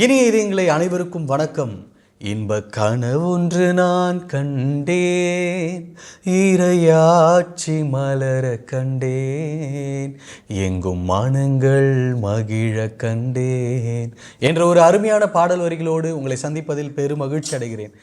இனிய இதயங்களை அனைவருக்கும் வணக்கம். இன்ப கனவொன்று நான் கண்டேன், இறையாட்சி மலர கண்டேன், எங்கும் மனங்கள் மகிழ கண்டேன் என்ற ஒரு அருமையான பாடல் வரிகளோடு உங்களை சந்திப்பதில் பெரும் மகிழ்ச்சி அடைகிறேன்.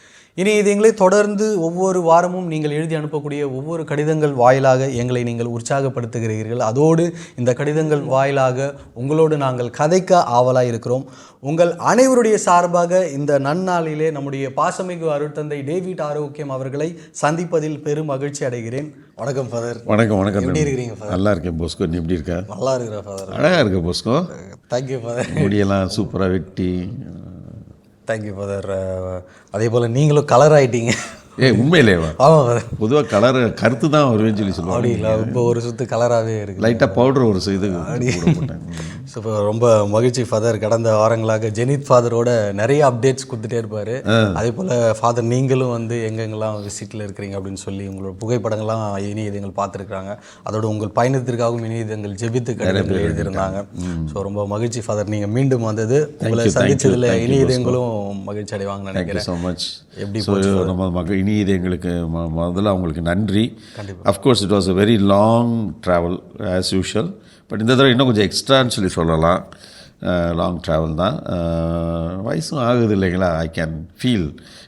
இனி இது எங்களை தொடர்ந்து ஒவ்வொரு வாரமும் நீங்கள் எழுதி அனுப்பக்கூடிய ஒவ்வொரு கடிதங்கள் வாயிலாக எங்களை நீங்கள் உற்சாகப்படுத்துகிறீர்கள். அதோடு இந்த கடிதங்கள் வாயிலாக உங்களோடு நாங்கள் கதைக்க ஆவலாக இருக்கிறோம். உங்கள் அனைவருடைய சார்பாக இந்த நன்னாளிலே நம்முடைய பாசமிகு அருட்தந்தை டேவிட் ஆரோக்கியம் அவர்களை சந்திப்பதில் பெரும் மகிழ்ச்சி அடைகிறேன். வணக்கம் ஃபாதர். வணக்கம். வணக்கம். எப்படி இருக்கிறீங்க ஃபாதர்? நல்லா இருக்கேன் போஸ்கோ. நீ எப்படி இருக்க? நல்லா இருக்கிறேன் ஃபாதர். அழகாக இருக்க போஸ்கோ. Thank you father. முடியெல்லாம் சூப்பராக வெட்டி. Thank you father. அதே போல் நீங்களும் கலர் ஆகிட்டீங்க. உண்மையிலேவா? ஆமாம் ஃபாதர். பொதுவாக கலர் கருத்து தான் வருவேன்னு சொல்லி சொல்லுவாங்க. அப்படி இல்லை, இப்போ ஒரு சுற்று கலராகவே இருக்குது. லைட்டாக பவுடர் ஒரு இது போட்டேன். ஸோ இப்போ ரொம்ப மகிழ்ச்சி ஃபாதர். கடந்த வாரங்களாக ஜெனித் ஃபாதரோட நிறைய அப்டேட்ஸ் கொடுத்துட்டே இருப்பார். அதே போல் ஃபாதர் நீங்களும் வந்து எங்கெங்கெல்லாம் விசிட்டில் இருக்கிறீங்க அப்படின்னு சொல்லி உங்களோட புகைப்படங்கள்லாம் இனிய இதயங்கள் பார்த்துருக்குறாங்க. அதோட உங்கள் பயணத்திற்காகவும் இனிய இதயங்கள் ஜெபித்து கடிதங்கள் எழுதியிருந்தாங்க. ஸோ ரொம்ப மகிழ்ச்சி ஃபாதர், நீங்கள் மீண்டும் வந்தது. உங்களை சந்திச்சதில் இனிய இதயங்களும் மகிழ்ச்சி அடைவாங்கன்னு நினைக்கிறேன். So much. எப்படி நம்ம இனி இது எங்களுக்கு முதல்ல அவங்களுக்கு நன்றி. Of course it was a very long travel as usual. But இந்த தடவை இன்னும் கொஞ்சம் எக்ஸ்ட்ரான்னு சொல்லி சொல்லலாம். லாங் ட்ராவல் தான். வயசும் ஆகுது இல்லைங்களா? ஐ கேன் ஃபீல்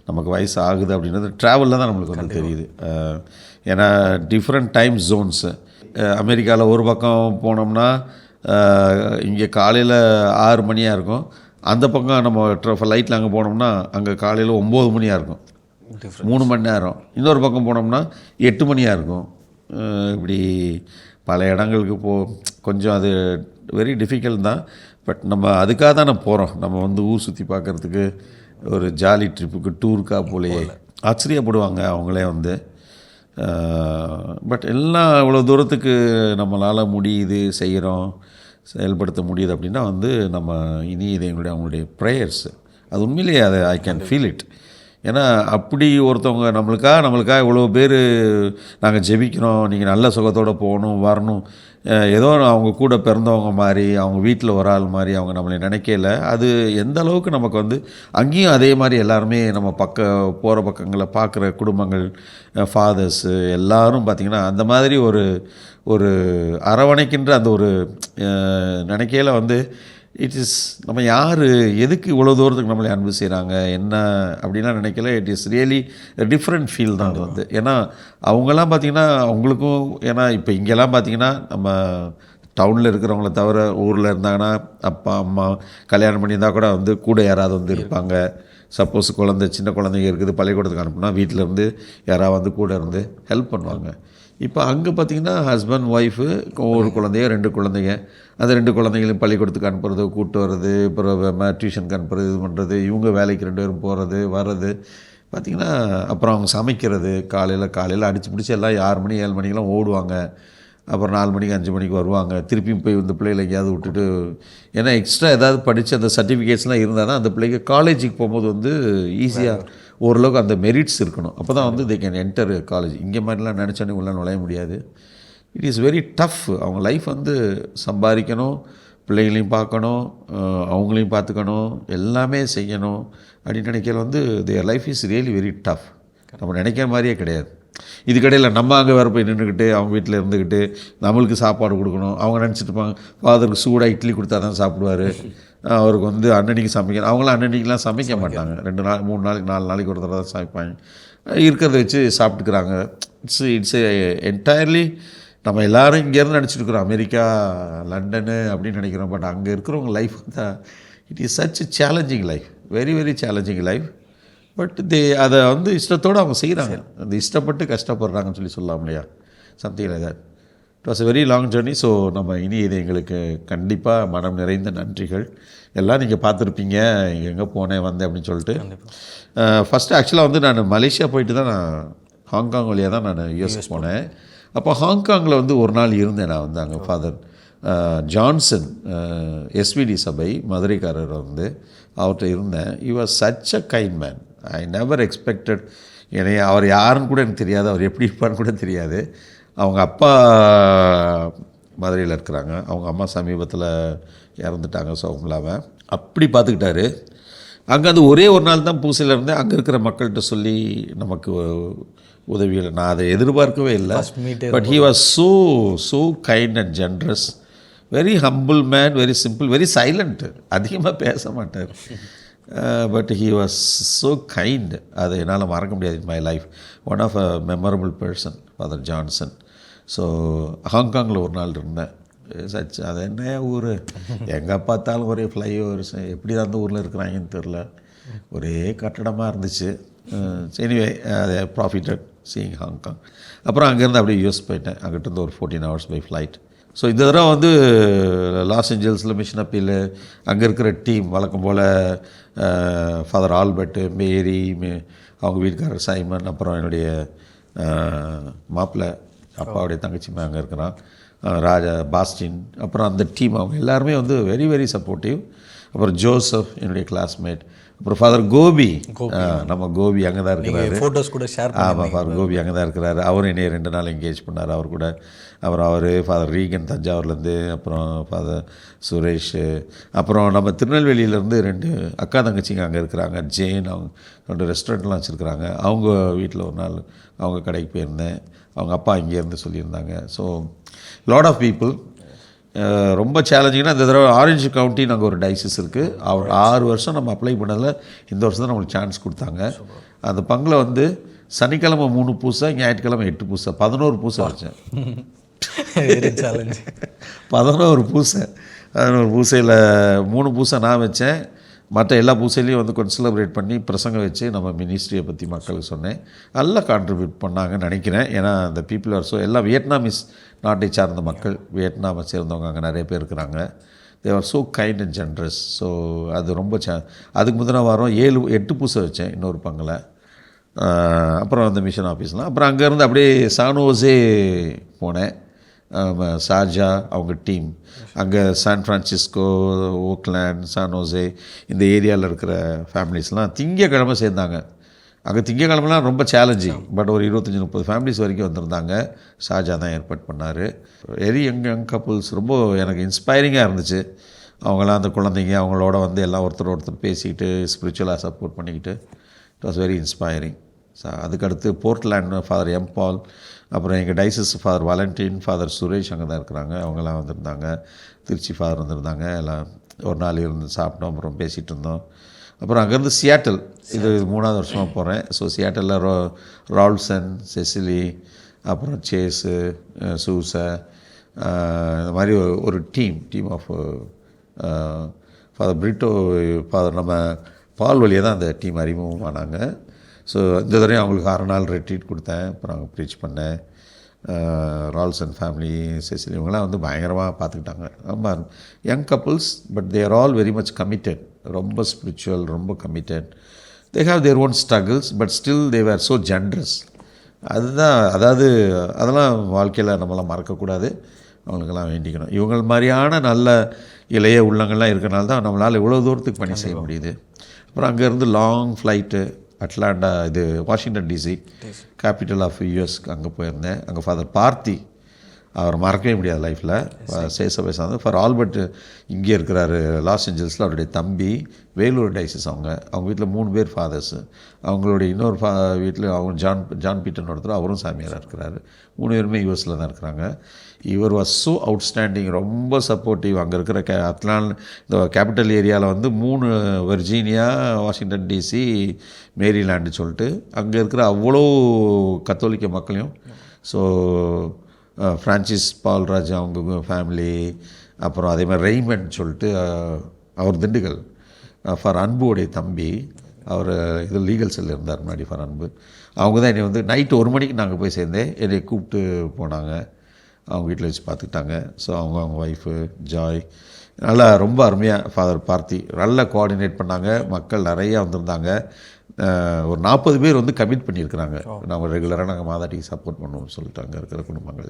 நமக்கு வயசு ஆகுது அப்படின்றது ட்ராவலில் தான் நம்மளுக்கு வந்து தெரியுது. ஏன்னா டிஃப்ரெண்ட் டைம் ஜோன்ஸு. அமெரிக்காவில் ஒரு பக்கம் போனோம்னா இங்கே காலையில் 6 மணியாக இருக்கும். அந்த பக்கம் நம்ம ஃப்ளைட்டில் அங்கே போனோம்னா அங்கே காலையில் 9 மணியாக இருக்கும், 3 மணி நேரம். இன்னொரு பக்கம் போனோம்னா 8 மணியாக இருக்கும். இப்படி பல இடங்களுக்கு கொஞ்சம் அது வெரி டிஃபிகல்ட் தான். பட் நம்ம அதுக்காக தான் நம்ம போகிறோம். நம்ம வந்து ஊர் சுற்றி பார்க்குறதுக்கு, ஒரு ஜாலி ட்ரிப்புக்கு, டூருக்காக போலையே. ஆச்சரியப்படுவாங்க அவங்களே வந்து. பட் எல்லாம் இவ்வளோ தூரத்துக்கு நம்மளால் முடியுது, செய்கிறோம், செயல்படுத்த முடியுது அப்படின்னா வந்து நம்ம இனி இது எங்களுடைய அவங்களுடைய ப்ரேயர்ஸு. அது உண்மையிலேயே அதை ஐ கேன் ஃபீல் இட். ஏன்னா அப்படி ஒருத்தவங்க நம்மளுக்காக இவ்வளோ பேர் நாங்கள் ஜெபிக்கிறோம், நீங்கள் நல்ல சுகத்தோடு போகணும், வரணும், ஏதோ அவங்க கூட பிறந்தவங்க மாதிரி, அவங்க வீட்டில் ஒரு ஆள் மாதிரி அவங்க நம்மளை நினைக்கல. அது எந்த அளவுக்கு நமக்கு வந்து அங்கேயும் அதே மாதிரி எல்லாருமே நம்ம போகிற பக்கங்களை பார்க்குற குடும்பங்கள், ஃபாதர்ஸு எல்லோரும் பார்த்திங்கன்னா அந்த மாதிரி ஒரு அரவணைக்கின்ற அந்த ஒரு நினைக்கையில் வந்து இட் இஸ் நம்ம யார், எதுக்கு இவ்வளோ தூரத்துக்கு நம்மளை அன்பு செய்கிறாங்க என்ன அப்படின்லாம் நினைக்கல. It is really different feel தான் அது வந்து. ஏன்னா அவங்கெல்லாம் பார்த்திங்கன்னா அவங்களுக்கும், ஏன்னா இப்போ இங்கெல்லாம் பார்த்திங்கன்னா நம்ம டவுனில் இருக்கிறவங்கள தவிர ஊரில் இருந்தாங்கன்னா அப்பா அம்மா கல்யாணம் பண்ணியிருந்தால் கூட வந்து கூட யாராவது வந்து இருப்பாங்க. சப்போஸ் சின்ன குழந்தைங்க இருக்குது, பள்ளிக்கூடத்துக்கு அனுப்புனா வீட்டில் இருந்து யாராவது வந்து கூட இருந்து ஹெல்ப் பண்ணுவாங்க. இப்போ அங்கே பார்த்திங்கன்னா ஹஸ்பண்ட் ஒய்ஃபு, ஒரு குழந்தைய 2 குழந்தைங்க, அந்த 2 குழந்தைங்களையும் பள்ளிக்கூடத்துக்கு அனுப்புறது, கூப்பிட்டு வர்றது, அப்புறம் டியூஷனுக்கு அனுப்புறது, இது பண்ணுறது, இவங்க வேலைக்கு 2 பேரும் போகிறது வர்றது பார்த்திங்கன்னா. அப்புறம் அவங்க சமைக்கிறது, காலையில் அடித்து பிடிச்சி எல்லாம் 6 மணி 7 மணிக்கெலாம் ஓடுவாங்க. அப்புறம் 4 மணிக்கு 5 மணிக்கு வருவாங்க. திருப்பியும் போய் இந்த பிள்ளைகளை எங்கேயாவது விட்டுட்டு, ஏன்னா எக்ஸ்ட்ரா ஏதாவது படித்து அந்த சர்டிஃபிகேட்ஸ்லாம் இருந்தால் தான் அந்த பிள்ளைங்க காலேஜுக்கு போகும்போது வந்து ஈஸியாக ஓரளவுக்கு அந்த மெரிட்ஸ் இருக்கணும். அப்போ தான் வந்து தே கேன் என்டர் காலேஜ். இங்கே மாதிரிலாம் நினச்சோன்னே உள்ள நுழைய முடியாது. It is very tough. அவங்க லைஃப் வந்து சம்பாதிக்கணும், பிள்ளைங்களையும் பார்க்கணும், அவங்களையும் பார்த்துக்கணும், எல்லாமே செய்யணும் அப்படின்னு நினைக்கிற வந்து their life is really very tough. நம்ம நினைக்கிற மாதிரியே கிடையாது. இதுக்கடையில் நம்ம அங்கே வேறு போய் நின்றுக்கிட்டு அவங்க வீட்டில் இருந்துக்கிட்டு நம்மளுக்கு சாப்பாடு கொடுக்கணும். அவங்க நினச்சிட்டுப்பாங்க ஃபாதருக்கு சூடாக இட்லி கொடுத்தா தான் சாப்பிடுவார், அவருக்கு வந்து அன்னன்னைக்கு சமைக்கணும். அவங்களாம் அன்னன்னைக்கெலாம் சமைக்க மாட்டாங்க. 2 நாள் 3 நாளைக்கு 4 நாளைக்கு ஒரு தடவை தான் சமைப்பாங்க. இருக்கிறத வச்சு சாப்பிட்டுக்கிறாங்க. இட்ஸ் என்டையர்லி நம்ம எல்லோரும் இங்கேருந்து நினச்சிட்டுருக்குறோம் அமெரிக்கா, லண்டனு அப்படின்னு நினைக்கிறோம். பட் அங்கே இருக்கிறவங்க லைஃப் தான் it is such challenging life, very very challenging life. But அதை வந்து இஷ்டத்தோடு அவங்க செய்கிறாங்க, அந்த இஷ்டப்பட்டு கஷ்டப்படுறாங்கன்னு சொல்லலாம் இல்லையா? Something like that. It was a very long journey. So நம்ம இனி இது எங்களுக்கு கண்டிப்பாக மனம் நிறைந்த நன்றிகள். எல்லாம் நீங்கள் பார்த்துருப்பீங்க எங்கே போனேன் வந்தேன் அப்படின்னு சொல்லிட்டு. ஃபஸ்ட்டு ஆக்சுவலாக வந்து நான் மலேசியா போயிட்டு தான் நான் ஹாங்காங் வழியாக தான் நான் யூஎஸ் போனேன். அப்போ ஹாங்காங்கில் வந்து ஒரு நாள் இருந்தேன் நான் வந்து. அங்கே ஃபாதர் ஜான்சன் எஸ்விடி சபை மதுரைக்காரர் வந்து அவர்கிட்ட இருந்தேன். he was such a kind man. I never expected. அவர் யாருன்னு கூட எனக்கு தெரியாது, அவர் எப்படி இருப்பான்னு கூட தெரியாது. அவங்க அப்பா மதுரையில் இருக்கிறாங்க, அவங்க அம்மா சமீபத்தில் இறந்துட்டாங்க. ஸோ அவங்களாவ அப்படி பார்த்துக்கிட்டாரு. அங்கே அது ஒரே ஒரு நாள் தான் பூசையில் இருந்தேன். அங்கே இருக்கிற மக்கள்கிட்ட சொல்லி நமக்கு உதவியில் நான் அதை எதிர்பார்க்கவே இல்லை. But he was so kind and generous, very humble man, very simple, very silent, அதிகமாக பேச மாட்டார். But he was so kind. அதை என்னால் மறக்க முடியாது in my life. One of a memorable person father Johnson. So ஹாங்காங்கில் ஒரு நாள் இருந்தேன். சச் அது என்ன ஊர், எங்கே பார்த்தாலும் ஒரே ஃப்ளைஓவர்ஸ், எப்படி தான் அந்த ஊரில் இருக்கிறாங்கன்னு தெரில, ஒரே கட்டடமாக இருந்துச்சு. எனிவே அதை ப்ராஃபிட்டட் சீயிங் ஹாங்காங். அப்புறம் அங்கேருந்து அப்படியே யூஎஸ் போயிட்டேன். அங்கிட்டிருந்து ஒரு 14 hours பை ஃப்ளைட். ஸோ இந்த தடவை வந்து லாஸ் ஏஞ்சல்ஸில் மிஷன் அப்பீல் அங்கே இருக்கிற டீம் வழக்கம் போல் ஃபாதர் ஆல்பர்ட்டு, மேரி, அவங்க வீட்டுக்காரர் சைமன், அப்புறம் என்னுடைய மாப்பிள்ளை அப்பாவுடைய தங்கச்சி அங்கே இருக்கிறான், ராஜா பாஸ்டின், அப்புறம் அந்த டீம் அவங்க எல்லாருமே வந்து வெரி வெரி சப்போர்ட்டிவ். அப்புறம் ஜோசப் என்னுடைய கிளாஸ்மேட், அப்புறம் ஃபாதர் கோபி, நம்ம கோபி அங்கே தான் இருக்கிறாரு. ஃபோட்டோஸ் கூட ஷேர் ஆமாம், ஃபாதர் கோபி அங்கே தான் இருக்கிறாரு. அவரும் என்னைய 2 நாள் என்கேஜ் பண்ணார் அவர் கூட. அப்புறம் அவர் ஃபாதர் ரீகன் தஞ்சாவூர்லேருந்து, அப்புறம் ஃபாதர் சுரேஷ், அப்புறம் நம்ம திருநெல்வேலியிலேருந்து 2 அக்கா தங்கச்சிங்க அங்கே இருக்கிறாங்க. ஜெயின், அவங்க 2 ரெஸ்டாரண்ட்லாம் வச்சுருக்குறாங்க. அவங்க வீட்டில் ஒரு நாள் அவங்க கடைக்கு போயிருந்தேன். அவங்க அப்பா இங்கேருந்து சொல்லியிருந்தாங்க. So lot of people. ரொம்ப சேலஞ்சிங்னா இந்த தடவை ஆரஞ்சு கவுண்டி நாங்கள் ஒரு டைசிஸ் இருக்குது. அவர் 6 வருஷம் நம்ம அப்ளை பண்ணதில் இந்த வருஷம் தான் நம்மளுக்கு சான்ஸ் கொடுத்தாங்க. அந்த பங்கில் வந்து சனிக்கிழமை 3 பூசை, ஞாயிற்றுக்கிழமை 8 பூசை, 11 பூசை வச்சேன். 11 பூசை. 11 பூசையில் 3 பூசை நான் வச்சேன். மற்ற எல்லா பூசையிலையும் வந்து கொஞ்சம் செலிப்ரேட் பண்ணி பிரசங்கம் வச்சு நம்ம மினிஸ்ட்ரியை பற்றி மக்களுக்கு சொன்னேன். நல்லா கான்ட்ரிபியூட் பண்ணாங்கன்னு நினைக்கிறேன். ஏன்னா அந்த பீப்புள் ஆர் ஸோ எல்லாம் வியட்நாமீஸ் நாட்டை சார்ந்த மக்கள், வியட்நாமை சேர்ந்தவங்க அங்கே நிறைய பேர் இருக்கிறாங்க. தே are so kind and generous. So அது ரொம்ப அதுக்கு முந்தின வாரம் 7-8 பூசை வச்சேன் இன்னொரு பங்கில். அப்புறம் அந்த மிஷன் ஆஃபீஸ்லாம். அப்புறம் அங்கேருந்து அப்படியே சானோஸே போனேன். ஷார்ஜா அவங்க டீம் அங்கே, சான் ஃப்ரான்சிஸ்கோ, ஓக்லேண்ட், சானோஸே இந்த ஏரியாவில் இருக்கிற ஃபேமிலிஸ்லாம் திங்கக்கிழமை சேர்ந்தாங்க. அங்கே திங்கக்கிழமெலாம் ரொம்ப சேலஞ்சிங். பட் ஒரு 25-30 ஃபேமிலிஸ் வரைக்கும் வந்திருந்தாங்க. ஷார்ஜா தான் ஏற்பாடு பண்ணார். Very young couples. ரொம்ப எனக்கு இன்ஸ்பைரிங்காக இருந்துச்சு. அவங்களாம் அந்த குழந்தைங்க அவங்களோட வந்து எல்லாம் ஒருத்தர் பேசிக்கிட்டு ஸ்பிரிச்சுவலாக சப்போர்ட் பண்ணிக்கிட்டு இட் வாஸ் வெரி இன்ஸ்பைரிங். அதுக்கடுத்து போர்ட்லேண்ட் ஃபாதர் எம் பால், அப்புறம் எங்கள் டைசஸ் ஃபாதர் வாலண்டின், ஃபாதர் சுரேஷ் அங்கே தான் இருக்கிறாங்க, அவங்கெல்லாம் வந்திருந்தாங்க. திருச்சி ஃபாதர் வந்திருந்தாங்க. எல்லாம் ஒரு நாள் இருந்து சாப்பிட்டோம், அப்புறம் பேசிகிட்டு இருந்தோம். அப்புறம் அங்கேருந்து சியாட்டல், இது 3வது வருஷமாக போகிறேன். ஸோ சியாட்டலில் ரால்சன், செசிலி, அப்புறம் சேஸு, சூசை, இந்த மாதிரி ஒரு team of father Brito, father நம்ம பால் வழியாக தான் அந்த டீம் அறிமுகமானாங்க. ஸோ இந்த தடவையும் அவங்களுக்கு 6 நாள் ரெட்ரீட் கொடுத்தேன். அப்புறம் அங்கே ப்ரீச் பண்ணேன். ரால்சன் ஃபேமிலி, செசிலி இவங்களாம் வந்து பயங்கரமாக பார்த்துக்கிட்டாங்க. ரொம்ப young couples, but they are all very much committed. ரொம்ப ஸ்பிரிச்சுவல், ரொம்ப committed. They have their own struggles, but still they were so generous. அதுதான், அதாவது அதெல்லாம் வாழ்க்கையில் நம்மளாம் மறக்கக்கூடாது. அவங்களுக்கெல்லாம் வேண்டிக்கணும். இவங்க மாதிரியான நல்ல இளைய உள்ளங்கள்லாம் இருக்கிறனால தான் நம்மளால் இவ்வளோ தூரத்துக்கு பணி செய்ய முடியுது. அப்புறம் அங்கேருந்து லாங் ஃப்ளைட்டு அட்லாண்டா, இது வாஷிங்டன் டிசி, கேபிட்டல் ஆஃப் யூஎஸ்க்கு அங்கே போயிருந்தேன். அங்கே ஃபாதர் பார்த்தி, அவர் மறக்கவே முடியாது லைஃப்பில். சேசபை சார்ந்து ஃபார் ஆல்பர்ட் இங்கே இருக்கிறாரு லாஸ் ஏஞ்சல்ஸில். அவருடைய தம்பி வேலூர் டைசஸ். அவங்க வீட்டில் 3 பேர் ஃபாதர்ஸு. அவங்களுடைய இன்னொரு வீட்டில் அவங்க ஜான் பீட்டர்னு ஒருத்தர், அவரும் சாமியாராக இருக்கிறாரு. 3 பேருமே யூஎஸில் தான் இருக்கிறாங்க. இவர் வாஸ் ஸோ அவுட்ஸ்டாண்டிங், ரொம்ப சப்போர்ட்டிவ். அங்கே இருக்கிற இந்த கேபிட்டல் ஏரியாவில் வந்து 3 வெர்ஜீனியா, வாஷிங்டன் டிசி, மேரிலாண்டு சொல்லிட்டு அங்கே இருக்கிற அவ்வளோ கத்தோலிக்க மக்களையும், ஸோ ஃப்ரான்சிஸ் பால்ராஜ் அவங்க ஃபேமிலி, அப்புறம் அதே மாதிரி ரெய்மண்ட் சொல்லிட்டு அவர் திண்டுக்கல், ஃபார் அன்புடைய தம்பி, அவர் இது லீகல் செல்லில் இருந்தார் முன்னாடி ஃபார் அன்பு. அவங்க தான் என்னை வந்து நைட்டு 1 மணிக்கு நாங்கள் போய் சேர்ந்தேன். என்னை கூப்பிட்டு போனாங்க, அவங்க வீட்டில் வச்சு பார்த்துக்கிட்டாங்க. ஸோ அவங்க ஒய்ஃபு ஜாய் நல்லா ரொம்ப அருமையாக ஃபாதர் பார்த்தி நல்லா கோஆர்டினேட் பண்ணாங்க. மக்கள் நிறையா வந்திருந்தாங்க. ஒரு 40 பேர் வந்து கமிட் பண்ணியிருக்கிறாங்க. நம்ம ரெகுலராக நாங்கள் மாதாட்டிக்கு சப்போர்ட் பண்ணுவோம்னு சொல்லிட்டு அங்கே இருக்கிற குடும்பங்கள்.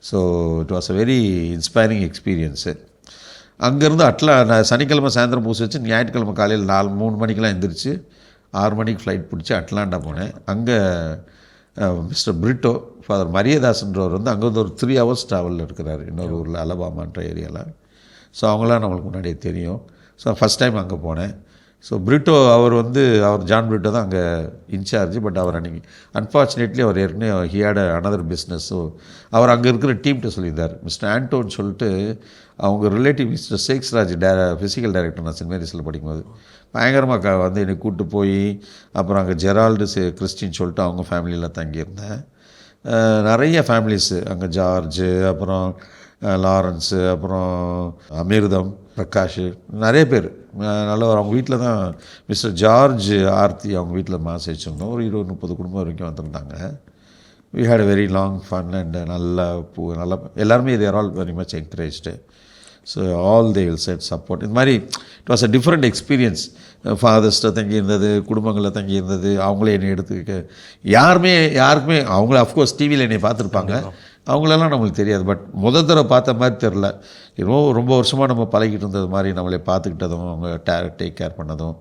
So it was a very inspiring experience. அங்கேருந்து நான் சனிக்கிழமை சாயந்தரம் பூசி வச்சு ஞாயிற்றுக்கிழமை காலையில் 3 மணிக்கெலாம் எழுந்திரிச்சு 6 மணிக்கு ஃப்ளைட் பிடிச்சி அட்லாண்டா போனேன். அங்கே மிஸ்டர் பிரிட்டோ, ஃபாதர் மரியதாசன்றவர் வந்து அங்கே வந்து ஒரு 3 hours ட்ராவலில் இருக்கிறார், இன்னொரு ஊரில் அலபாமான்ற ஏரியாவில். ஸோ அவங்களாம் நம்மளுக்கு முன்னாடியே தெரியும். ஸோ ஃபஸ்ட் டைம் அங்கே போனேன். ஸோ பிரிட்டோ அவர் ஜான் பிரிட்டோ தான் அங்கே இன்சார்ஜ். பட் அவர் அன்றைக்கி அன்ஃபார்ச்சுனேட்லி அவர் ஏற்கனவே he had another business. So அவர் அங்கே இருக்கிற டீம்கிட்ட சொல்லியிருந்தார். மிஸ்டர் ஆண்டோன்னு சொல்லிட்டு அவங்க ரிலேட்டிவ் மிஸ்டர் சேக்ஸ்ராஜ் ஃபிசிக்கல் டைரக்டர் நான் சென்ட் மேரிஸில் படிக்கும்போது பயங்கரமாக என்னை கூப்பிட்டு போய் அப்புறம் அங்கே ஜெரால்டு கிறிஸ்டின் சொல்லிட்டு அவங்க ஃபேமிலியில் தங்கியிருந்தேன். நிறைய ஃபேமிலிஸு அங்கே ஜார்ஜு, அப்புறம் லாரன்ஸு, அப்புறம் அமிர்தம், பிரகாஷ், நிறைய பேர் நல்ல அவங்க வீட்டில் தான் மிஸ்டர் ஜார்ஜ் ஆர்த்தி அவங்க வீட்டில் மாஸ் வச்சுருந்தோம். ஒரு 20-30 குடும்பம் வரைக்கும் வந்திருந்தாங்க. We had very long fun and நல்லா எல்லாருமே they're all very much encouraged. So all they will set support. இது மாதிரி it was a different experience. ஃபாதர்ஸ்ட்டை தங்கியிருந்தது, குடும்பங்களில் தங்கியிருந்தது, அவங்களே என்னை எடுத்துக்க யாருக்குமே அவங்கள அஃப்கோர்ஸ் டிவியில் என்னை பார்த்துருப்பாங்க, அவங்களெல்லாம் நம்மளுக்கு தெரியாது. பட் தடவை பார்த்த மாதிரி தெரில. ரொம்ப வருஷமாக நம்ம பழகிட்டு இருந்தது மாதிரி நம்மளை பார்த்துக்கிட்டதும் அவங்க டேக் கேர் பண்ணதும்.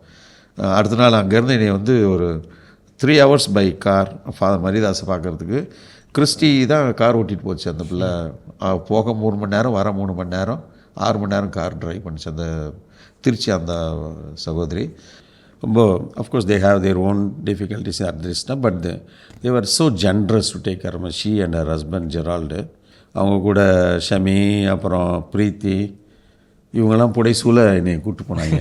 அடுத்த நாள் அங்கேருந்து என்னை ஒரு 3 hours பை கார் ஃபாதர் மரிதாஸை பார்க்குறதுக்கு கிறிஸ்டி தான் கார் ஓட்டிகிட்டு போச்சு. அந்த பிள்ளை போக 3 மணி நேரம், வர 3 மணி நேரம், 6 மணி நேரம் கார் ட்ரைவ் பண்ணிச்சு அந்த திருச்சி அந்த சகோதரி. ரொம்ப of course they have their own difficulties at this time, but they are so generous to take care. She and her husband Gerald, அவங்க கூட ஷமி, அப்புறம் பிரீத்தி, இவங்கெல்லாம் புடைசூல என்னை கூப்பிட்டு போனாங்க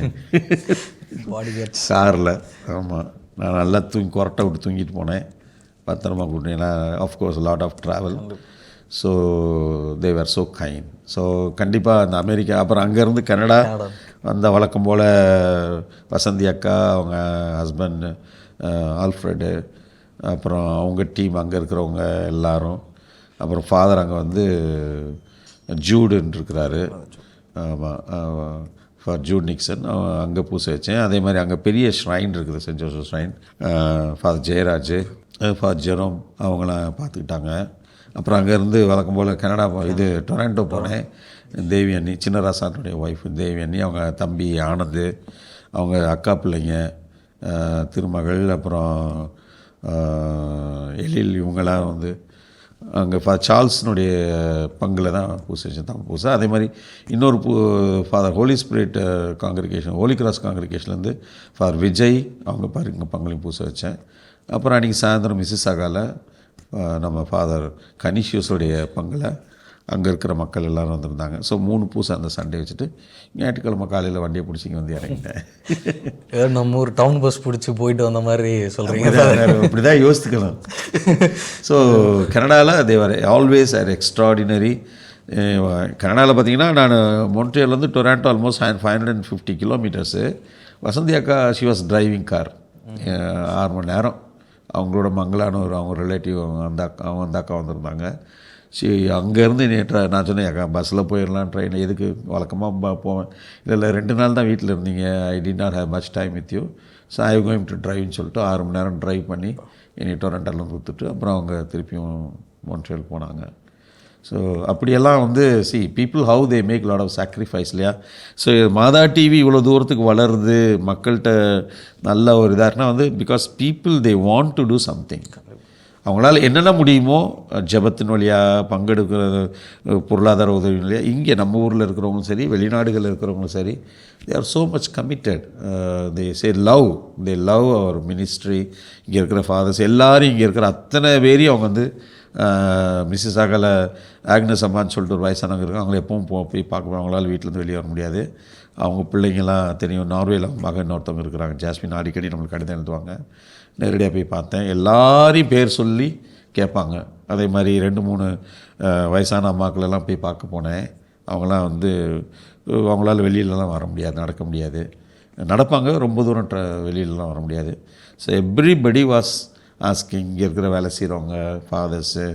காரில். ஆமாம், நான் நல்லா கொரட்டை விட்டு தூங்கிட்டு போனேன். பத்திரமா கூப்பிட்டு, ஏன்னா of course lot of travel. So they were so kind. So கண்டிப்பாக அந்த அமெரிக்கா, அப்புறம் அங்கேருந்து கனடா வந்த வழக்கம் போல் வசந்தி அக்கா, அவங்க ஹஸ்பண்ட் ஆல்ஃப்ரெடு, அப்புறம் அவங்க டீம் அங்கே இருக்கிறவங்க எல்லாரும், அப்புறம் ஃபாதர் அங்கே ஜூடுன்னு இருக்கிறாரு. ஆமாம், ஃபார் ஜூட் நிக்சன், அங்கே பூசை வச்சேன். அதே மாதிரி அங்கே பெரிய ஷ்ரைன் இருக்குது, saint Joseph shrine. Father Jayaraj, father Jerome, அவங்களாம் பார்த்துக்கிட்டாங்க. அப்புறம் அங்கேருந்து வழக்கம் போல் கனடா டொராண்டோ போனேன். தேவி அண்ணி, சின்னராசானுடைய ஒய்ஃபு தேவி அண்ணி, அவங்க தம்பி ஆனந்து, அவங்க அக்கா பிள்ளைங்க திருமகள், அப்புறம் எழில், இவங்களாம் அங்கே சார்ல்ஸ்னுடைய பங்கில் தான் பூசை வச்சேன், தமிழ் பூசை. அதே மாதிரி இன்னொரு father holy spirit congregation, holy cross காங்கிரிகேஷன்லேருந்து ஃபாதர் விஜய், அவங்க பாருங்க பங்குலையும் பூசை வச்சேன். அப்புறம் அன்றைக்கி சாயந்தரம் மிஸ்ஸிசாகாவில் நம்ம ஃபாதர் கனிஷியஸோடைய பங்கில் அங்கே இருக்கிற மக்கள் எல்லோரும் வந்திருந்தாங்க. ஸோ 3 பூசை அந்த சண்டே வச்சுட்டு ஞாயிற்றுக்கிழமை காலையில் வண்டியை பிடிச்சிங்க இறங்கிட்டேன். நம்ம ஒரு டவுன் பஸ் பிடிச்சி போயிட்டு வந்த மாதிரி சொல்கிறீங்க. இப்படி தான் யோசித்துக்கணும். ஸோ கனடாவில் தேவர் ஆல்வேஸ் ஆர் எக்ஸ்ட்ராடினரி. கனடாவில் பார்த்தீங்கன்னா நான் மொன்ட்ரியல்லேருந்து டொராண்டோ ஆல்மோஸ்ட் 550 கிலோமீட்டர்ஸு. வசந்தி அக்கா ஷி வாஸ் டிரைவிங் கார் 6 மணி நேரம். அவங்களோட மங்களான அவங்க ரிலேட்டிவ் அந்த அக்கா வந்திருந்தாங்க. சரி, அங்கேருந்து நான் சொன்னேன், அக்கா பஸ்ஸில் போயிடலாம், ட்ரெயின் எதுக்கு, வழக்கமாக போவேன். இல்லை 2 நாள் தான் வீட்டில் இருந்தீங்க, I did not have much time with you, so I going to ட்ரைவ்னு சொல்லிட்டு 6 மணி நேரம் ட்ரைவ் பண்ணி என்னை டொரண்டோவில் கொடுத்துட்டு அப்புறம் அவங்க திருப்பியும் மொன்ட்ரியல் போனாங்க. ஸோ அப்படியெல்லாம் see people how they make lot of sacrifice இல்லையா. ஸோ மாதா டிவி இவ்வளோ தூரத்துக்கு வளருது, மக்கள்கிட்ட நல்ல ஒரு இதாக இருக்குன்னா because people they want to do something. அவங்களால என்னென்ன முடியுமோ ஜெபத்தின் வழியாக பங்கெடுக்கிறது, பொருளாதார உதவி வழியாக, இங்கே நம்ம ஊரில் இருக்கிறவங்களும் சரி, வெளிநாடுகளில் இருக்கிறவங்களும் சரி, they are so much committed. They love our ministry. இங்கே இருக்கிற ஃபாதர்ஸ் எல்லாரும், இங்கே இருக்கிற அத்தனை பேரையும் அவங்க மிஸ்ஸிசாகாவில் ஆக்னஸ் அம்மான்னு சொல்லிட்டு ஒரு வயசானவங்க இருக்காங்க, அவங்கள எப்பவும் போய் பார்க்க, அவங்களால வீட்டிலேருந்து வெளியே வர முடியாது. அவங்க பிள்ளைங்கள்லாம் தெரியும், நார்வேயில் மகன் ஒருத்தவங்க இருக்கிறாங்க, ஜாஸ்மின், அடிக்கடி நம்மளுக்கு கடிதம் எழுதுவாங்க. நேரடியாக போய் பார்த்தேன், எல்லாரையும் பேர் சொல்லி கேட்பாங்க. அதே மாதிரி 2-3 வயசான அம்மாக்களெல்லாம் போய் பார்க்க போனேன். அவங்களாம் அவங்களால வெளியிலலாம் வர முடியாது, நடக்க முடியாது, நடப்பாங்க, ரொம்ப தூரம் வெளியிலலாம் வர முடியாது. So everybody was asking. இங்கே இருக்கிற வேலை செய்கிறவங்க, ஃபாதர்ஸு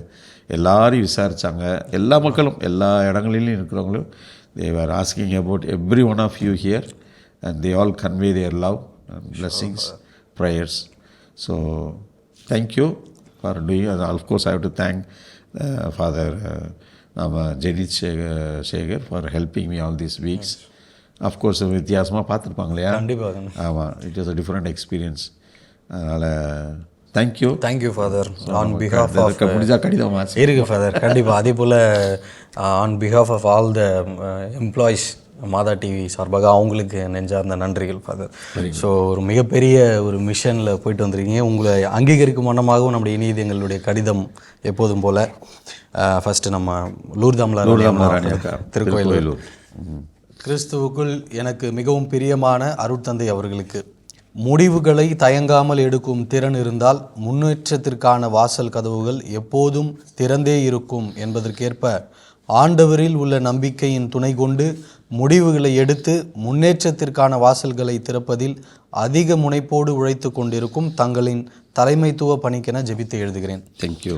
எல்லாரையும் விசாரித்தாங்க. எல்லா மக்களும், எல்லா இடங்களிலும் இருக்கிறவங்களும் they were asking about every one of you here, and they all convey their love and blessings, prayers. So thank you for doing, and of course I have to thank Father Jadith Shekhar for helping me all these weeks. Of course வித்தியாசமாக பார்த்துருப்பாங்க இல்லையா. கண்டிப்பாக. ஆமாம், it was a different experience. அதனால் thank you father. On behalf of முடிஞ்சா கடிதம் இருக்குது father, கண்டிப்பாக. அதே போல் on behalf of all the employees Mata TV சார்பாக அவங்களுக்கு நெஞ்சார்ந்த நன்றிகள் ஃபாதர். ஸோ ஒரு மிகப்பெரிய ஒரு மிஷனில் போயிட்டு வந்திருக்கீங்க. உங்களை அங்கீகரிக்கும் வண்ணமாகவும் நம்முடைய இனிது எங்களுடைய கடிதம் எப்போதும் போல் ஃபஸ்ட்டு நம்ம லூர்தாம்லாராணி திருக்கோயிலூர். கிறிஸ்துவுக்குள் எனக்கு மிகவும் பிரியமான அருட்தந்தை அவர்களுக்கு, முடிவுகளை தயங்காமல் எடுக்கும் திறன் இருந்தால் முன்னேற்றத்திற்கான வாசல் கதவுகள் எப்போதும் திறந்தே இருக்கும் என்பதற்கேற்ப ஆண்டவரில் உள்ள நம்பிக்கையின் துணை கொண்டு முடிவுகளை எடுத்து முன்னேற்றத்திற்கான வாசல்களை திறப்பதில் அதிக முனைப்போடு உழைத்து கொண்டிருக்கும் தங்களின் தலைமைத்துவ பணிக்கென ஜெபித்து எழுதுகிறேன். தேங்க்யூ.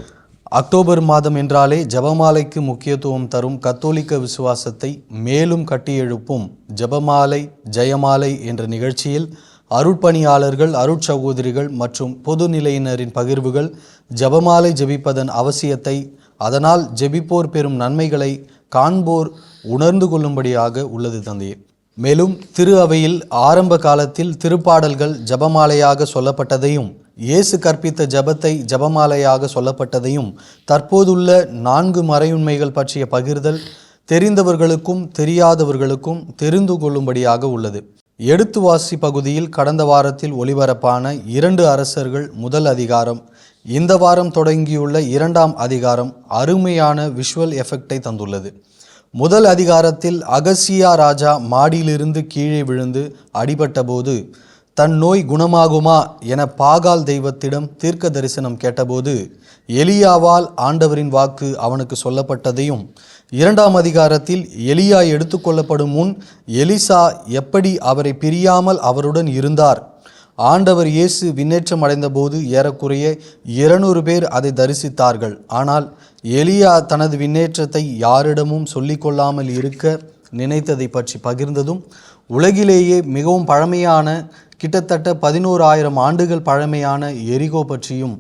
அக்டோபர் மாதம் என்றாலே ஜபமாலைக்கு முக்கியத்துவம் தரும் கத்தோலிக்க விசுவாசத்தை மேலும் கட்டியெழுப்பும் ஜபமாலை ஜெயமாலை என்ற நிகழ்ச்சியில் அருட்பணியாளர்கள், அருட்சகோதரிகள் மற்றும் பொதுநிலையினரின் பகிர்வுகள் ஜபமாலை ஜெபிப்பதன் அவசியத்தை, அதனால் ஜெபிப்போர் பெறும் நன்மைகளை காண்போர் உணர்ந்து கொள்ளும்படியாக உள்ளது தந்தையே. மேலும் திரு அவையில் ஆரம்ப காலத்தில் திருப்பாடல்கள் ஜபமாலையாக சொல்லப்பட்டதையும், இயேசு கற்பித்த ஜபத்தை ஜபமாலையாக சொல்லப்பட்டதையும், தற்போதுள்ள 4 மறையுண்மைகள் பற்றிய பகிர்தல் தெரிந்தவர்களுக்கும் தெரியாதவர்களுக்கும் தெரிந்து கொள்ளும்படியாக உள்ளது. எடுத்து வாசி பகுதியில் கடந்த வாரத்தில் ஒளிபரப்பான 2 அரசர்கள் முதல் அதிகாரம், இந்த வாரம் தொடங்கியுள்ள 2ஆம் அதிகாரம் அருமையான விஷுவல் எஃபெக்டை தந்துள்ளது. முதல் அதிகாரத்தில் அகசியா ராஜா மாடியிலிருந்து கீழே விழுந்து அடிபட்ட போது தன் நோய் குணமாகுமா என பாகால் தெய்வத்திடம் தீர்க்க தரிசனம் கேட்டபோது எலியாவால் ஆண்டவரின் வாக்கு அவனுக்கு சொல்லப்பட்டதையும், 2ஆம் அதிகாரத்தில் எலியா எடுத்துக்கொள்ளப்படும் முன் எலிசா எப்படி அவரை பிரியாமல் அவருடன் இருந்தார், ஆண்டவர் இயேசு விண்ணேற்றம் அடைந்த போது ஏறக்குறைய 200 பேர் அதை தரிசித்தார்கள். ஆனால் எலியா தனது விண்ணேற்றத்தை யாரிடமும் சொல்லிக்கொள்ளாமல் இருக்க நினைத்ததை பற்றி பகிர்ந்ததும், உலகிலேயே மிகவும் பழமையான கிட்டத்தட்ட 11,000 ஆண்டுகள் பழமையான எரிகோ பற்றியும்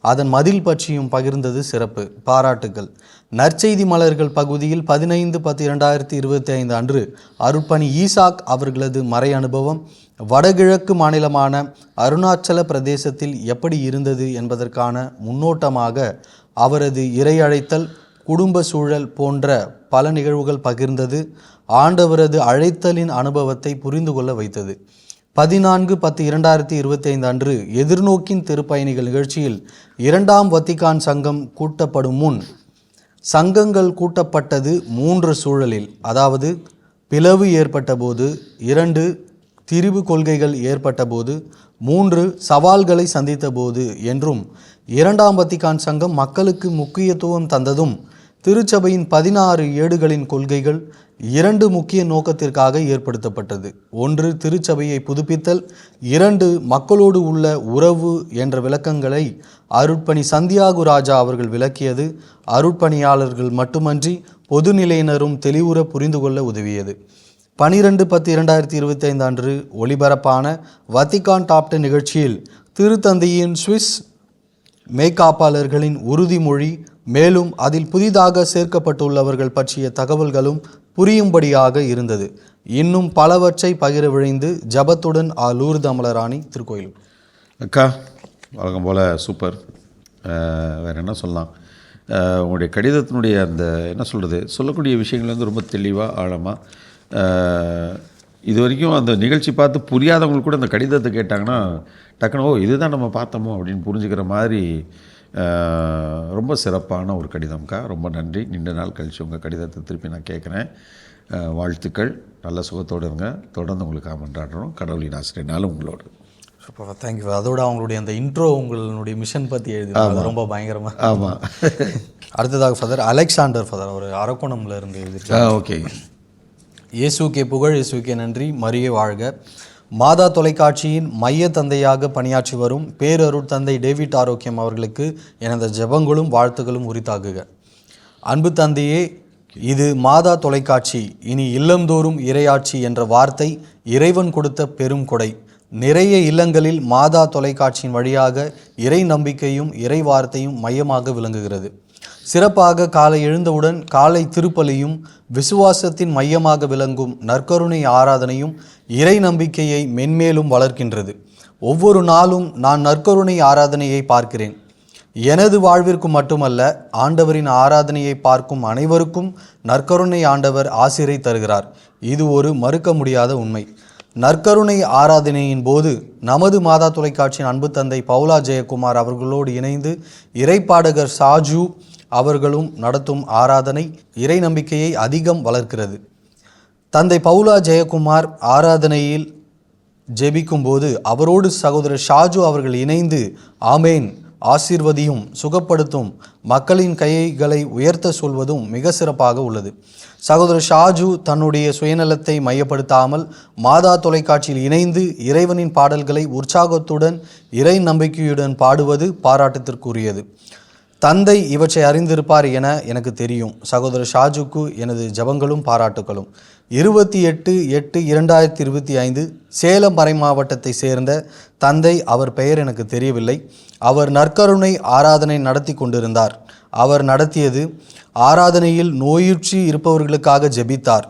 அதன் மதில் பற்றியும் பகிர்ந்தது சிறப்பு. பாராட்டுகள். நற்செய்தி மலர்கள் பகுதியில் 15/10/2025 அன்று அருட்பணி ஈசாக் அவர்களது மறை அனுபவம் வடகிழக்கு மாநிலமான அருணாச்சல பிரதேசத்தில் எப்படி இருந்தது என்பதற்கான முன்னோட்டமாக அவரது இறையழைத்தல், குடும்ப சூழல் போன்ற பல நிகழ்வுகள் பகிர்ந்தது ஆண்டவரது அழைத்தலின் அனுபவத்தை புரிந்து கொள்ள வைத்தது. 14/10/2025 அன்று எதிர்நோக்கின் திருப்பயணிகள் நிகழ்ச்சியில் 2ஆம் வத்திக்கான் சங்கம் கூட்டப்படும் முன் சங்கங்கள் கூட்டப்பட்டது 3 சூழலில், அதாவது பிளவு ஏற்பட்ட போது, 2 திரிவு கொள்கைகள் ஏற்பட்ட போது, 3 சவால்களை சந்தித்த போது என்றும், 2ஆம் வத்திக்கான் சங்கம் மக்களுக்கு முக்கியத்துவம் தந்ததும் திருச்சபையின் 16 ஏடுகளின் கொள்கைகள் 2 முக்கிய நோக்கத்திற்காக ஏற்படுத்தப்பட்டது. 1 திருச்சபையை புதுப்பித்தல், 2 மக்களோடு உள்ள உறவு என்ற விளக்கங்களை அருட்பணி சந்தியாகு ராஜா அவர்கள் விளக்கியது அருட்பணியாளர்கள் மட்டுமன்றி பொதுநிலையினரும் தெளிவுற புரிந்து கொள்ள உதவியது. 12/10/2025 அன்று ஒளிபரப்பான வத்திக்கான் டாப் 10 நிகழ்ச்சியில் திருத்தந்தையின் சுவிஸ் மெய்காப்பாளர்களின் உறுதிமொழி, மேலும் அதில் புதிதாக சேர்க்கப்பட்டுள்ளவர்கள் பற்றிய தகவல்களும் புரியும்படியாக இருந்தது. இன்னும் பலவற்றை பகிர விழைந்து ஜபத்துடன் லூர்தாம்லாராணி திருக்கோயிலூர். அக்கா வழக்கம் போல் சூப்பர். வேறு என்ன சொல்லலாம், உங்களுடைய கடிதத்தினுடைய அந்த என்ன சொல்கிறது, சொல்லக்கூடிய விஷயங்கள் வந்து ரொம்ப தெளிவாக ஆழமாக, இது வரைக்கும் அந்த நிகழ்ச்சி பார்த்து புரியாதவங்களுக்கு கூட அந்த கடிதத்தை கேட்டாங்கன்னா டக்குனு ஓ இதுதான் நம்ம பார்த்தோமோ அப்படின்னு புரிஞ்சுக்கிற மாதிரி ரொம்ப சிறப்பான ஒரு கடிதம்க்கா. ரொம்ப நன்றி. நீண்ட நாள் கழித்து உங்கள் கடிதத்தை திருப்பி நான் கேட்குறேன். வாழ்த்துக்கள். நல்ல சுகத்தோடு இருங்க. தொடர்ந்து உங்களுக்காக மன்றாடுறோம். கடவுளின் ஆசிரியனாலும் உங்களோடு. Super, thank you. அதோட அவங்களுடைய அந்த இன்ட்ரோ உங்களுடைய மிஷன் பற்றி எழுதி ரொம்ப பயங்கரமாக. ஆமாம். அடுத்ததாக ஃபாதர் அலெக்சாண்டர் ஃபாதர் அவர் அரக்கோணம்ல இருந்து எழுதியிருக்காங்க. ஓகே. இயேசுக்கே புகழ், இயேசுக்கே நன்றி, மரியே வாழ்க. மாதா தொலைக்காட்சியின் மைய தந்தையாக பணியாற்றி வரும் பேரருட் தந்தை டேவிட் ஆரோக்கியம் அவர்களுக்கு எனது ஜெபங்களும் வாழ்த்துக்களும் உரித்தாகுக. அன்பு தந்தையே, இது மாதா தொலைக்காட்சி இனி இல்லந்தோறும் இறையாட்சி என்ற வார்த்தை இறைவன் கொடுத்த பெரும் கொடை. நிறைய இல்லங்களில் மாதா தொலைக்காட்சியின் வழியாக இறை நம்பிக்கையும் இறை வார்த்தையும் மையமாக விளங்குகிறது. சிறப்பாக காலை எழுந்தவுடன் காலை திருப்பலியும் விசுவாசத்தின் மையமாக விளங்கும் நற்கருணை ஆராதனையும் இறை நம்பிக்கையை மென்மேலும் வளர்க்கின்றது. ஒவ்வொரு நாளும் நான் நற்கருணை ஆராதனையை பார்க்கிறேன். எனது வாழ்விற்கு மட்டுமல்ல, ஆண்டவரின் ஆராதனையை பார்க்கும் அனைவருக்கும் நற்கருணை ஆண்டவர் ஆசிரை தருகிறார். இது ஒரு மறுக்க முடியாத உண்மை. நற்கருணை ஆராதனையின் போது நமது மாதா தொலைக்காட்சியின் அன்பு தந்தை பவுலா ஜெயக்குமார் அவர்களோடு இணைந்து இறைப்பாடகர் சாஜு அவர்களும் நடத்தும் ஆராதனை இறை நம்பிக்கையை அதிகம் வளர்க்கிறது. தந்தை பவுலா ஜெயக்குமார் ஆராதனையில் ஜெபிக்கும் போது அவரோடு சகோதரர் ஷாஜு அவர்கள் இணைந்து ஆமேன், ஆசீர்வதியும், சுகப்படுத்தும், மக்களின் கைகளை உயர்த்த சொல்வதும் மிக சிறப்பாக உள்ளது. சகோதரர் ஷாஜு தன்னுடைய சுயநலத்தை மையப்படுத்தாமல் மாதா தொலைக்காட்சியில் இணைந்து இறைவனின் பாடல்களை உற்சாகத்துடன் இறை நம்பிக்கையுடன் பாடுவது பாராட்டத்திற்குரியது. தந்தை இவற்றை அறிந்திருப்பார் என எனக்கு தெரியும். சகோதரர் ஷாஜுக்கு எனது ஜபங்களும் பாராட்டுகளும். 28/8/2025 சேலம் மறை மாவட்டத்தை சேர்ந்த தந்தை, அவர் பெயர் எனக்கு தெரியவில்லை, அவர் நற்கருணை ஆராதனை நடத்தி கொண்டிருந்தார். அவர் நடத்தியது ஆராதனையில் நோயுற்றி இருப்பவர்களுக்காக ஜெபித்தார்.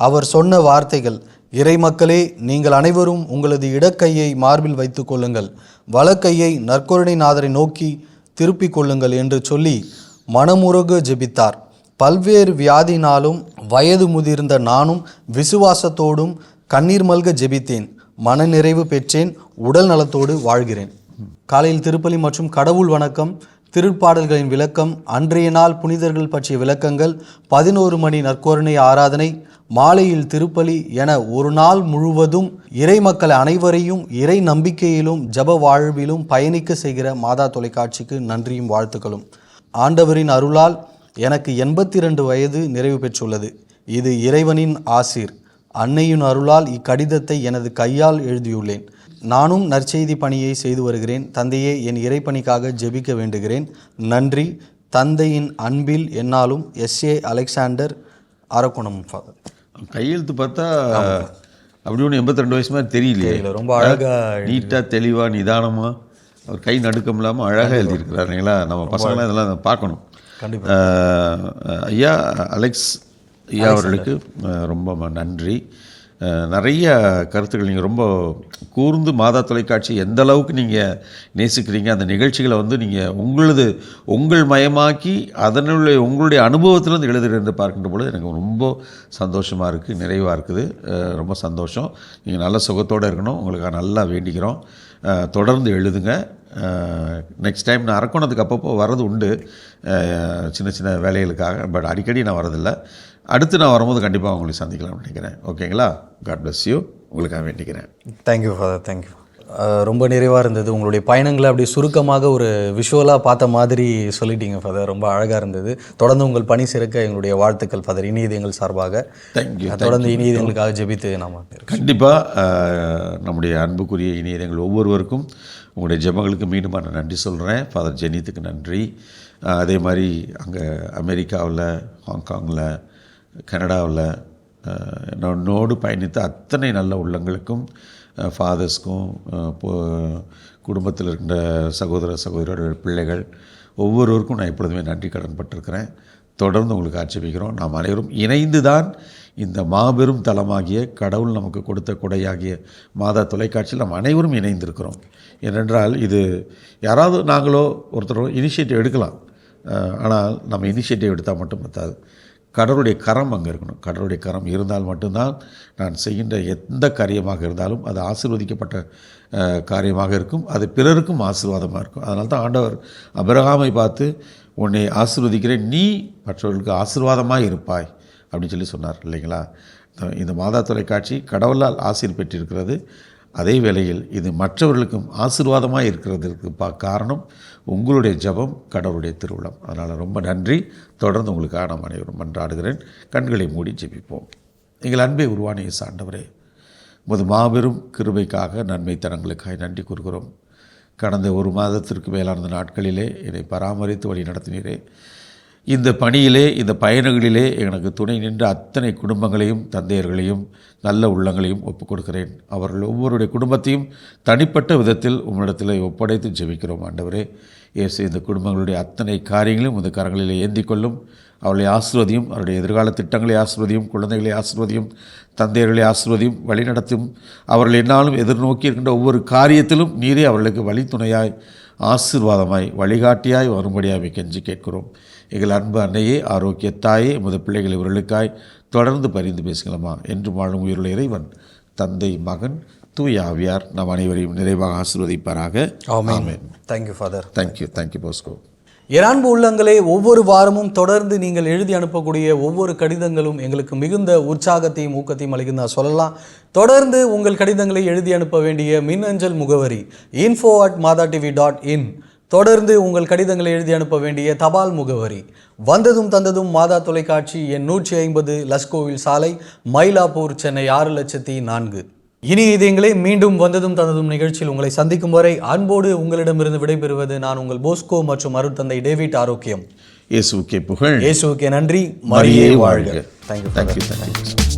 அவர் சொன்ன வார்த்தைகள், இறை மக்களே, நீங்கள் அனைவரும் உங்களது இடக்கையை மார்பில் வைத்து கொள்ளுங்கள், வலக்கையை நற்கருணை நாதரை நோக்கி திருப்பிக் கொள்ளுங்கள் என்று சொல்லி மனமுருக ஜெபித்தார். பல்வேறு வியாதினாலும் வயது முதிர்ந்த நானும் விசுவாசத்தோடும் கண்ணீர் மல்க ஜெபித்தேன். மனநிறைவு பெற்றேன். உடல் நலத்தோடு வாழ்கிறேன். காலையில் திருப்பலி மற்றும் கடவுள் வணக்கம், திருப்பாடல்களின் விளக்கம், அன்றைய நாள் புனிதர்கள் பற்றிய விளக்கங்கள், 11 மணி நற்கருணை ஆராதனை, மாலையில் திருப்பலி என ஒரு நாள் முழுவதும் இறை மக்கள் அனைவரையும் இறை நம்பிக்கையிலும் ஜப வாழ்விலும் பயணிக்க செய்கிற மாதா தொலைக்காட்சிக்கு நன்றியும் வாழ்த்துக்களும். ஆண்டவரின் அருளால் எனக்கு 82 வயது நிறைவு பெற்றுள்ளது. இது இறைவனின் ஆசீர். அன்னையின் அருளால் இக்கடிதத்தை எனது கையால் எழுதியுள்ளேன். நானும் நற்செய்தி பணியை செய்து வருகிறேன். தந்தையே, என் இறைப்பணிக்காக ஜெபிக்க வேண்டுகிறேன். நன்றி. தந்தையின் அன்பில் என்னாலும் SA அலெக்சாண்டர், அரக்கோணம். ஃபாதர். கையெழுத்து பார்த்தா அப்படி ஒன்று 82 வயசு மாதிரி தெரியலையே. ரொம்ப அழகாக, நீட்டாக, தெளிவாக, நிதானமாக, அவர் கை நடுக்கம் இல்லாமல் அழகாக எழுதியிருக்கிறார். இல்லைங்களா? நம்ம பசங்களாம் இதெல்லாம் பார்க்கணும். கண்டிப்பாக. ஐயா அலெக்ஸ் ஐயா அவர்களுக்கு ரொம்ப நன்றி. நிறைய கருத்துக்கள் நீங்கள் ரொம்ப கூர்ந்து மாதா தொலைக்காட்சி எந்த அளவுக்கு நீங்கள் நேசிக்கிறீங்க, அந்த நிகழ்ச்சிகளை வந்து நீங்கள் உங்கள் மயமாக்கி அதனுடைய உங்களுடைய அனுபவத்திலேருந்து எழுதுகிறது பார்க்கின்ற பொழுது எனக்கு ரொம்ப சந்தோஷமாக இருக்குது, நிறைவாக இருக்குது. ரொம்ப சந்தோஷம். நீங்கள் நல்ல சுகத்தோடு இருக்கணும். உங்களுக்காக நல்லா வேண்டிக்கிறோம். தொடர்ந்து எழுதுங்க. நெக்ஸ்ட் டைம் நான் அரக்கோணத்துக்கு அப்பப்போ வர்றது உண்டு, சின்ன சின்ன வேலைகளுக்காக. பட் அடிக்கடி நான் வரதில்லை. அடுத்து நான் வரும்போது கண்டிப்பாக உங்களை சந்திக்கலாம்னு நினைக்கிறேன். ஓகேங்களா? God bless you. உங்களுக்காக வேண்டிக்கிறேன். Thank you father, thank you. ரொம்ப நிறைவாக இருந்தது. உங்களுடைய பயணங்களை அப்படி சுருக்கமாக ஒரு விஷுவலாக பார்த்த மாதிரி சொல்லிட்டீங்க ஃபாதர். ரொம்ப அழகாக இருந்தது. தொடர்ந்து உங்கள் பணி சிறக்க எங்களுடைய வாழ்த்துக்கள் ஃபாதர். இனியது எங்கள் சார்பாக. தேங்க்யூ. தொடர்ந்து இனியது எங்களுக்காக ஜெபித்து நாம் கண்டிப்பாக நம்முடைய அன்புக்குரிய இனியதங்கள் ஒவ்வொருவருக்கும் உங்களுடைய ஜெபங்களுக்கு மீண்டும் நான் நன்றி சொல்கிறேன். ஃபாதர் ஜெனித்துக்கு நன்றி. அதே மாதிரி அங்கே அமெரிக்காவில், ஹாங்காங்கில், கனடாவில் என்னோடு பயணித்த அத்தனை நல்ல உள்ளங்களுக்கும், ஃபாதர்ஸ்க்கும், குடும்பத்தில் இருக்கின்ற சகோதர சகோதரியோட பிள்ளைகள் ஒவ்வொருவருக்கும் நான் எப்பொழுதுமே நன்றி கடன் பட்டிருக்கிறேன். தொடர்ந்து உங்களுக்கு ஆட்சேபிக்கிறோம். நாம் அனைவரும் இணைந்து தான் இந்த மாபெரும் தளமாகிய கடவுள் நமக்கு கொடுத்த கொடையாகிய மாதா தொலைக்காட்சியில் நாம் அனைவரும் இணைந்திருக்கிறோம். ஏனென்றால் இது யாராவது நாங்களோ ஒருத்தரோ இனிஷியேட்டிவ் எடுக்கலாம். ஆனால் நம்ம இனிஷியேட்டிவ் எடுத்தால் மட்டும் பத்தாது. கடவுளுடைய கரம் அங்கே இருக்கணும். கடவுளுடைய கரம் இருந்தால் மட்டும்தான் நான் செய்கின்ற எந்த காரியமாக இருந்தாலும் அது ஆசீர்வதிக்கப்பட்ட காரியமாக இருக்கும். அது பிறருக்கும் ஆசீர்வாதமாக இருக்கும். அதனால தான் ஆண்டவர் அபிரகாமை பார்த்து, உன்னை ஆசீர்வதிக்கிறேன், நீ மற்றவர்களுக்கு ஆசீர்வாதமாக இருப்பாய் அப்படின்னு சொல்லி சொன்னார். இல்லைங்களா? இந்த மாதா தொலைக்காட்சி கடவுளால் ஆசீர் பெற்றிருக்கிறது. அதே வேளையில் இது மற்றவர்களுக்கும் ஆசீர்வாதமாக இருக்கிறதுக்கு காரணம் உங்களுடைய ஜபம், கடவுளுடைய திருவுளம். அதனால் ரொம்ப நன்றி. தொடர்ந்து உங்களுக்காக நாம் அனைவரும் மன்றாடுகிறேன். கண்களை மூடி ஜெபிப்போம். எங்கள் அன்பை உருவான இயேசு ஆண்டவரே, உமது மாபெரும் கிருபைக்காக, நன்மை தரங்களுக்காக நன்றி கூறுகிறோம். கடந்த ஒரு மாதத்திற்கு மேலான நாட்களிலே என்னை பராமரித்து வழி நடத்தினீரே. இந்த பணியிலே, இந்த பயணங்களிலே எனக்கு துணை நின்ற அத்தனை குடும்பங்களையும், தந்தையர்களையும், நல்ல உள்ளங்களையும் ஒப்புக் கொடுக்கிறேன். அவர்கள் ஒவ்வொருடைய குடும்பத்தையும் தனிப்பட்ட விதத்தில் உம்மிடத்தில் ஒப்படைத்து ஜெபிக்கிறோம். ஆண்டவரே இயேசு, இந்த குடும்பங்களுடைய அத்தனை காரியங்களையும் இந்த கரங்களிலே ஏந்தி கொள்ளும். அவர்களை ஆசீர்வதியும், அவருடைய எதிர்கால திட்டங்களை ஆசீர்வதியும், குழந்தைகளை ஆசீர்வதியும், தந்தையர்களை ஆசீர்வதியும், வழிநடத்தும். அவர்கள் என்னாலும் எதிர்நோக்கி இருக்கின்ற ஒவ்வொரு காரியத்திலும் நீரே அவர்களுக்கு வழித்துணையாய் ஆசீர்வாதமாய் வழிகாட்டியாய் வரும்படியாக கெஞ்சி கேட்கிறோம். எங்கள் அன்பு அன்னையே, ஆரோக்கியத்தாயே, எமது பிள்ளைகள் இவர்களுக்காய் தொடர்ந்து பரிந்து பேசுங்களம்மா. என்று வாழும் உயிருள்ள இறைவன், தந்தை, மகன், தூய ஆவியார் நம் அனைவரையும் நிறைவாக ஆசீர்வதிப்பாராக. Amen. Thank you father. Thank you Bosco. என் அன்பு உள்ளங்களே, ஒவ்வொரு வாரமும் தொடர்ந்து நீங்கள் எழுதி அனுப்பக்கூடிய ஒவ்வொரு கடிதங்களும் எங்களுக்கு மிகுந்த உற்சாகத்தையும் ஊக்கத்தையும் அளிக்குன்னு நான் சொல்லலாம். தொடர்ந்து உங்கள் கடிதங்களை எழுதி அனுப்ப வேண்டிய மின்னஞ்சல் முகவரி info@mathatv.in. தொடர்ந்து உங்கள் கடிதங்களை எழுதி அனுப்ப வேண்டிய தபால் முகவரி வந்ததும் தந்ததும் மாதா தொலைக்காட்சி, எண் 150, லஸ்கோவில் சாலை, மயிலாப்பூர், சென்னை 6004. இனி இதயங்களே, மீண்டும் வந்ததும் தந்ததும் நிகழ்ச்சியில் உங்களை சந்திக்கும் வரை அன்போடு உங்களிடமிருந்து விடைபெறுவது நான் உங்கள் போஸ்கோ மற்றும் அருட்தந்தை டேவிட் ஆரோக்கியம். இயேசுவுக்கே புகழ். இயேசுவுக்கே நன்றி. மரியே வாழ்க. தேங்க்யூ.